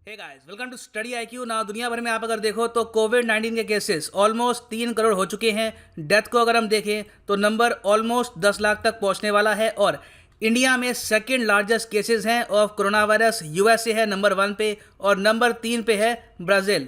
Hey guys, welcome to study IQ. ना दुनिया भर में आप अगर देखो तो कोविड-19 के केसेस ऑलमोस्ट 3 करोड़ हो चुके हैं। डेथ को अगर हम देखें तो नंबर ऑलमोस्ट 10 लाख तक पहुंचने वाला है। और इंडिया में सेकंड लार्जेस्ट केसेस हैं ऑफ कोरोना वायरस। यूएसए है नंबर 1 पे और नंबर 3 पे है ब्राज़ील।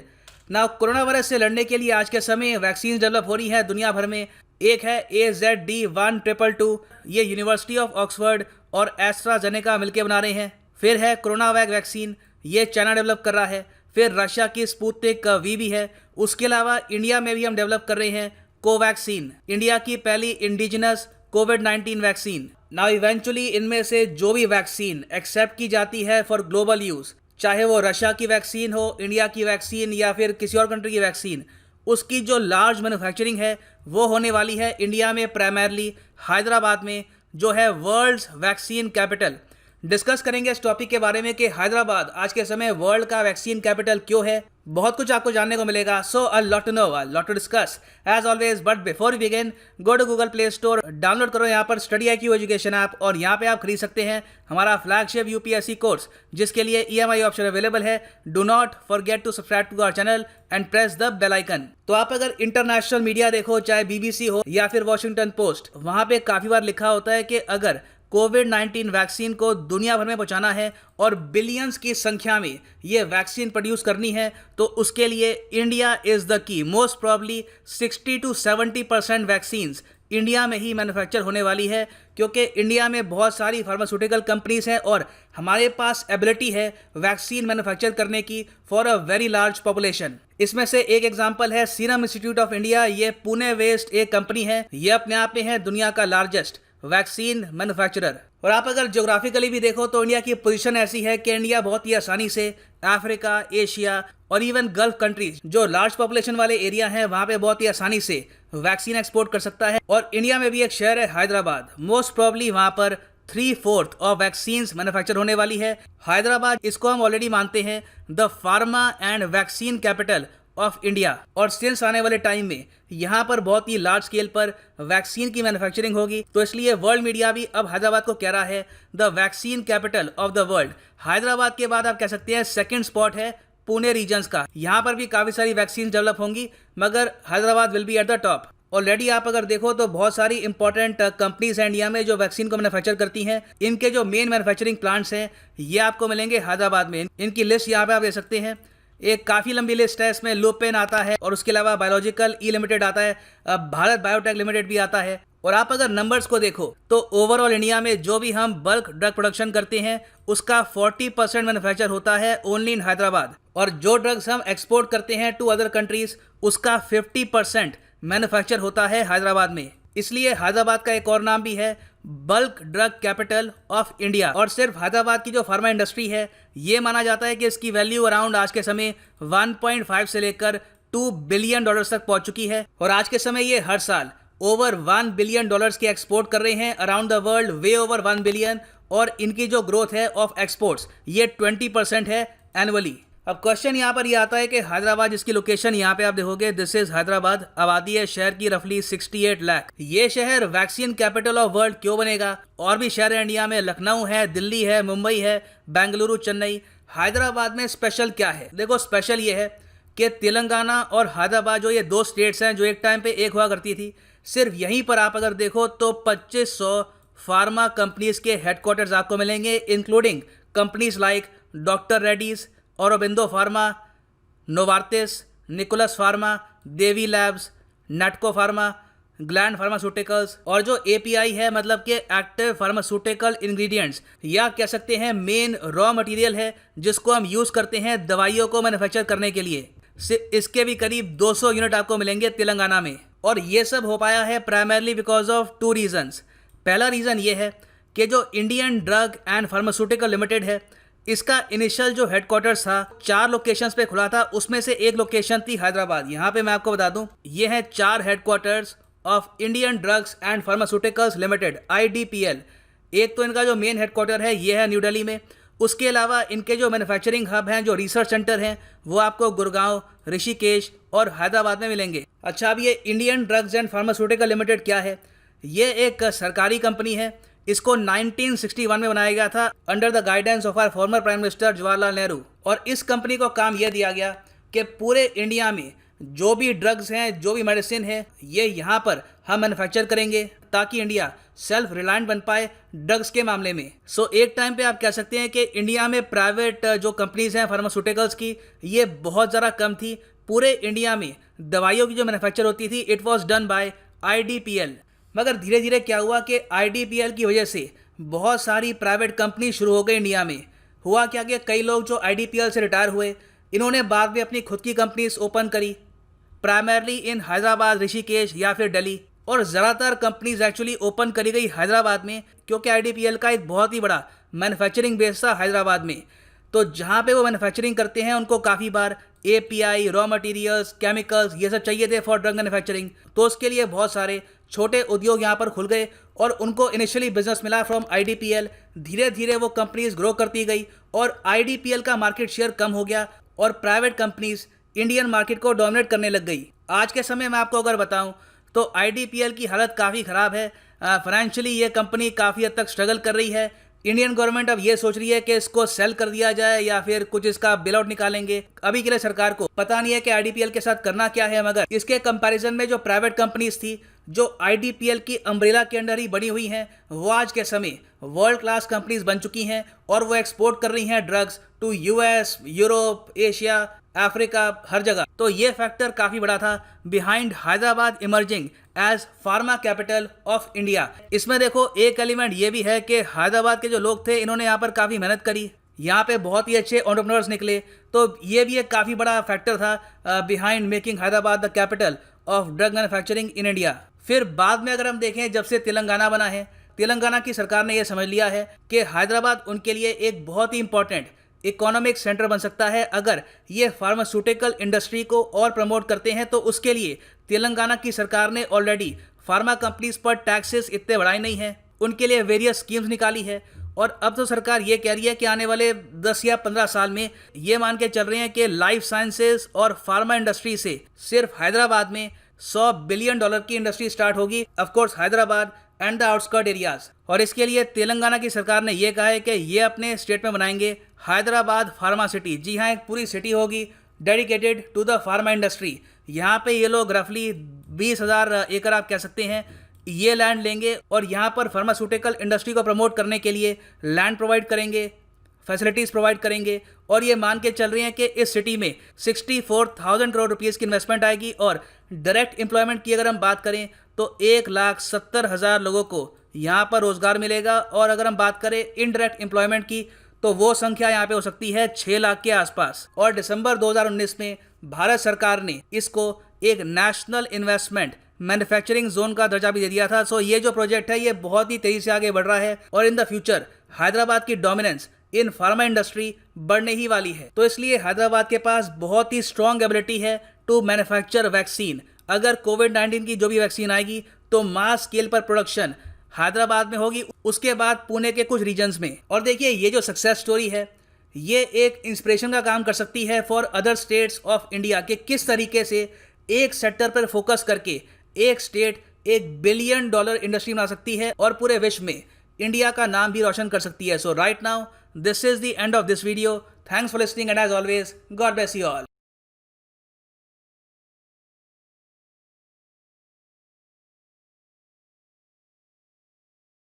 ना कोरोना वायरस से लड़ने के लिए आज के समय वैक्सीन डेवलप हो रही है दुनिया भर में। एक है AZD1222, ये यूनिवर्सिटी ऑफ ऑक्सफोर्ड और एस्ट्राजेनेका मिलकर बना रहे हैं। फिर है कोरोना वैक्सीन, ये चाइना डेवलप कर रहा है। फिर रशिया की स्पुतनिक वी भी है। उसके अलावा इंडिया में भी हम डेवलप कर रहे हैं कोवैक्सीन, इंडिया की पहली इंडिजिनस कोविड-19 वैक्सीन। नाउ इवेंचुअली इनमें से जो भी वैक्सीन एक्सेप्ट की जाती है फॉर ग्लोबल यूज़, चाहे वो रशिया की वैक्सीन हो, इंडिया की वैक्सीन या फिर किसी और कंट्री की वैक्सीन, उसकी जो लार्ज मैन्युफैक्चरिंग है वो होने वाली है इंडिया में, प्राइमरली हैदराबाद में, जो है वर्ल्ड्स वैक्सीन कैपिटल। डिस्कस करेंगे इस टॉपिक के बारे में कि हैदराबाद आज के समय वर्ल्ड का वैक्सीन कैपिटल क्यों है। बहुत कुछ आपको जानने को मिलेगा। So a lot to know, a lot to discuss as always. But before we begin, go to Google Play Store, download करो यहाँ पर स्टडी आईक्यू एजुकेशन ऐप और यहाँ पे आप खरीद सकते हैं हमारा फ्लैगशिप यूपीएससी कोर्स, जिसके लिए EMI ऑप्शन अवेलेबल है। Do not forget to subscribe to our channel and press the bell icon. तो आप अगर इंटरनेशनल मीडिया देखो, चाहे BBC हो या फिर वॉशिंगटन पोस्ट, वहाँ पे काफ़ी बार लिखा होता है कि अगर कोविड-19 वैक्सीन को दुनिया भर में पहुंचाना है और बिलियंस की संख्या में ये वैक्सीन प्रोड्यूस करनी है, तो उसके लिए India is the key. Most probably 60 to 70% vaccines India में ही मैन्युफैक्चर होने वाली है, क्योंकि इंडिया में बहुत सारी फार्मास्यूटिकल कंपनीज हैं और हमारे पास एबिलिटी है वैक्सीन मैन्युफैक्चर करने की for a very large population. इसमें से एक एग्जांपल है सीरम इंस्टीट्यूट ऑफ इंडिया। ये पुणे बेस्ड एक कंपनी है। ये अपने आप में है दुनिया का लार्जेस्ट वैक्सीन मैन्युफैक्चरर। और आप अगर ज्योग्राफिकली भी देखो तो इंडिया की पोजीशन ऐसी है कि इंडिया बहुत ही आसानी से अफ्रीका, एशिया और इवन गल्फ कंट्रीज, जो लार्ज पॉपुलेशन वाले एरिया हैं, वहाँ पे बहुत ही आसानी से वैक्सीन एक्सपोर्ट कर सकता है। और इंडिया में भी एक शहर है हैदराबाद, मोस्ट प्रॉब्ली वहाँ पर 3/4 ऑफ वैक्सीन्स मैन्युफैक्चर होने वाली है। हैदराबाद, इसको हम ऑलरेडी मानते हैं the pharma and vaccine capital of India. और सिंस आने वाले टाइम में यहाँ पर बहुत ही लार्ज स्केल पर वैक्सीन की मैन्युफैक्चरिंग होगी, तो इसलिए वर्ल्ड मीडिया भी अब हैदराबाद को कह रहा है the vaccine capital of the world. Hyderabad के बाद आप कह सकते हैं सेकंड स्पॉट है पुणे रीजन्स का। यहाँ पर भी काफ़ी सारी वैक्सीन डेवलप होंगी, मगर Hyderabad will be at the top. Already आप अगर देखो तो बहुत सारी इंपॉर्टेंट कंपनीज हैं इंडिया में जो वैक्सीन को मैन्युफैक्चर करती हैं। इनके जो मेन मैन्युफैक्चरिंग प्लांट्स हैं ये आपको मिलेंगे हैदराबाद में। इनकी लिस्ट यहाँ पे आप दे सकते हैं। एक काफ़ी लंबी लिस्ट है, इसमें लुपिन आता है और उसके अलावा बायोलॉजिकल ई लिमिटेड आता है, भारत बायोटेक लिमिटेड भी आता है। और आप अगर नंबर्स को देखो तो ओवरऑल इंडिया में जो भी हम बल्क ड्रग प्रोडक्शन करते हैं उसका 40% मैन्युफैक्चर होता है ओनली इन हैदराबाद। और जो ड्रग्स हम एक्सपोर्ट करते हैं टू अदर कंट्रीज, उसका 50% मैन्युफैक्चर होता है हैदराबाद में। इसलिए हैदराबाद का एक और नाम भी है bulk drug capital of India. और सिर्फ हैदराबाद की जो फार्मा इंडस्ट्री है, ये माना जाता है कि इसकी वैल्यू अराउंड आज के समय 1.5 से लेकर 2 बिलियन डॉलर्स तक पहुंच चुकी है। और आज के समय ये हर साल ओवर 1 बिलियन डॉलर्स के एक्सपोर्ट कर रहे हैं around the world, way over 1 billion. और इनकी जो ग्रोथ है ऑफ एक्सपोर्ट्स, ये 20% है एनुअली। अब क्वेश्चन यहाँ पर ये आता है कि हैदराबाद, जिसकी लोकेशन यहाँ पे आप देखोगे, दिस इज हैदराबाद, आबादी है शहर की रफली 68 लाख। ये शहर वैक्सीन कैपिटल ऑफ वर्ल्ड क्यों बनेगा? और भी शहर है इंडिया में, लखनऊ है, दिल्ली है, मुंबई है, बेंगलुरु, चेन्नई। हैदराबाद में स्पेशल क्या है? देखो, स्पेशल ये है कि तेलंगाना और हैदराबाद, जो ये दो स्टेट्स हैं जो एक टाइम पे एक हुआ करती थी, सिर्फ यहीं पर आप अगर देखो तो 2500 फार्मा कंपनीज के हेडक्वार्टर्स आपको मिलेंगे, including companies like doctor Reddy's, Aurobindo pharma, Novartis, Nicholas pharma, Divi's labs, Natco pharma, Gland pharmaceuticals. और जो API है, मतलब कि एक्टिव फार्मास्यूटिकल इंग्रेडिएंट्स, या कह सकते हैं मेन रॉ मटेरियल है जिसको हम यूज़ करते हैं दवाइयों को मैन्युफैक्चर करने के लिए, इसके भी करीब 200 यूनिट आपको मिलेंगे तेलंगाना में। और ये सब हो पाया है प्राइमरली बिकॉज ऑफ 2 रीजन्स। पहला रीज़न ये है कि जो Indian drug and pharmaceutical limited है, इसका इनिशियल जो हेडक्वार्टर्स था 4 लोकेशंस पे खुला था, उसमें से एक लोकेशन थी हैदराबाद। यहाँ पे मैं आपको बता दूं, ये हैं 4 headquarters of Indian drugs and pharmaceuticals limited, IDPL। एक तो इनका जो मेन हेडक्वार्टर है ये है न्यू दिल्ली में। उसके अलावा इनके जो मैन्युफैक्चरिंग हब हैं, जो रिसर्च सेंटर हैं, वो आपको गुड़गांव, ऋषिकेश और हैदराबाद में मिलेंगे। अच्छा, अब ये Indian drugs and pharmaceutical limited क्या है? ये एक सरकारी कंपनी है। इसको 1961 में बनाया गया था under the guidance of our former prime minister Jawaharlal Nehru. और इस कंपनी को काम यह दिया गया कि पूरे इंडिया में जो भी ड्रग्स हैं, जो भी मेडिसिन है, ये यहाँ पर हम मैन्युफैक्चर करेंगे ताकि इंडिया सेल्फ रिलायंट बन पाए ड्रग्स के मामले में। सो एक टाइम पे आप कह सकते हैं कि इंडिया में प्राइवेट जो कंपनीज हैं फार्मास्यूटिकल्स की, ये बहुत ज़्यादा कम थी। पूरे इंडिया में दवाइयों की जो मैन्युफैक्चर होती थी it was done by IDPL। मगर धीरे धीरे क्या हुआ कि IDPL की वजह से बहुत सारी प्राइवेट कंपनी शुरू हो गई इंडिया में। हुआ क्या कि कई लोग जो IDPL से रिटायर हुए, इन्होंने बाद में अपनी खुद की कंपनीज ओपन करी, प्राइमरली इन हैदराबाद, ऋषिकेश या फिर दिल्ली। और ज़्यादातर कंपनीज एक्चुअली ओपन करी गई हैदराबाद में, क्योंकि IDPL का एक बहुत ही बड़ा मैन्युफैक्चरिंग बेस था हैदराबाद में। तो जहाँ पे वो मैन्युफैक्चरिंग करते हैं उनको काफ़ी बार API, रॉ मटेरियल्स, केमिकल्स, ये सब चाहिए थे फॉर ड्रग मैन्युफैक्चरिंग। तो उसके लिए बहुत सारे छोटे उद्योग यहाँ पर खुल गए और उनको इनिशियली बिजनेस मिला फ्रॉम IDPL। धीरे धीरे वो कंपनीज ग्रो करती गई और IDPL का मार्केट शेयर कम हो गया और प्राइवेट कंपनीज इंडियन मार्केट को डोमिनेट करने लग गई। आज के समय में आपको अगर बताऊं तो IDPL की हालत काफ़ी ख़राब है। फाइनेंशियली ये कंपनी काफ़ी हद तक स्ट्रगल कर रही है। इंडियन गवर्नमेंट अब ये सोच रही है कि इसको सेल कर दिया जाए या फिर कुछ इसका बिल आउट निकालेंगे। अभी के लिए सरकार को पता नहीं है कि IDPL के साथ करना क्या है। मगर इसके कंपैरिजन में जो प्राइवेट कंपनीज थी जो IDPL की अम्ब्रेला के अंडर ही बनी हुई हैं, वो आज के समय वर्ल्ड क्लास कंपनीज बन चुकी हैं और वो एक्सपोर्ट कर रही हैं drugs to US, Europe, Asia, Africa, हर जगह। तो ये फैक्टर काफ़ी बड़ा था behind Hyderabad emerging as pharma capital of India. इसमें देखो एक एलिमेंट ये भी है कि हैदराबाद के जो लोग थे इन्होंने यहाँ पर काफ़ी मेहनत करी, यहाँ पे बहुत ही अच्छे एंटरप्रेन्योर्स निकले। तो ये भी एक काफ़ी बड़ा फैक्टर था behind making Hyderabad the capital of drug manufacturing in India. फिर बाद में अगर हम देखें, जब से तेलंगाना बना है, तेलंगाना की सरकार ने यह समझ लिया है कि हैदराबाद उनके लिए एक बहुत ही इंपॉर्टेंट इकोनॉमिक सेंटर बन सकता है। अगर ये फार्मास्यूटिकल इंडस्ट्री को और प्रमोट करते हैं तो उसके लिए तेलंगाना की सरकार ने ऑलरेडी फार्मा कंपनीज पर टैक्सेस इतने बढ़ाए नहीं हैं, उनके लिए वेरियस स्कीम्स निकाली है। और अब तो सरकार ये कह रही है कि आने वाले 10 या 15 साल में ये मान के चल रहे हैं कि लाइफ साइंसेज और फार्मा इंडस्ट्री से सिर्फ हैदराबाद में $100 बिलियन की इंडस्ट्री स्टार्ट होगी। Of course Hyderabad and the outskirt areas. और इसके लिए तेलंगाना की सरकार ने यह कहा है कि ये अपने स्टेट में बनाएंगे हैदराबाद फार्मा सिटी। जी हाँ, एक पूरी सिटी होगी dedicated to the pharma industry. यहाँ पे ये लोग रफली 20,000 एकड़ आप कह सकते हैं ये लैंड लेंगे और यहाँ पर फार्मास्यूटिकल इंडस्ट्री को प्रमोट करने के लिए लैंड प्रोवाइड करेंगे, फैसिलिटीज़ प्रोवाइड करेंगे। और ये मान के चल रही हैं कि इस सिटी में 64,000 करोड़ रुपीज़ की इन्वेस्टमेंट आएगी। और डायरेक्ट एम्प्लॉयमेंट की अगर हम बात करें तो 1,70,000 लोगों को यहाँ पर रोजगार मिलेगा। और अगर हम बात करें इनडायरेक्ट एम्प्लॉयमेंट की तो वो संख्या यहाँ पे हो सकती है 6 लाख के आसपास। और दिसंबर 2019 में भारत सरकार ने इसको एक नेशनल इन्वेस्टमेंट मैन्युफैक्चरिंग जोन का दर्जा भी दे दिया था। सो ये जो प्रोजेक्ट है ये बहुत ही तेजी से आगे बढ़ रहा है और इन द फ्यूचर हैदराबाद की डोमिनेंस इन फार्मा इंडस्ट्री बढ़ने ही वाली है। तो इसलिए हैदराबाद के पास बहुत ही स्ट्रॉन्ग एबिलिटी है टू मैन्युफैक्चर वैक्सीन। अगर कोविड-19 की जो भी वैक्सीन आएगी तो मास स्केल पर प्रोडक्शन हैदराबाद में होगी, उसके बाद पुणे के कुछ रीजन्स में। और देखिए ये जो सक्सेस स्टोरी है ये एक इंस्पिरेशन का काम कर सकती है for other states of India कि किस तरीके से एक सेक्टर पर फोकस करके एक स्टेट $1 बिलियन इंडस्ट्री बना सकती है और पूरे विश्व में इंडिया का नाम भी रोशन कर सकती है। So right now this is the end of this video. Thanks for listening and as always God bless you all.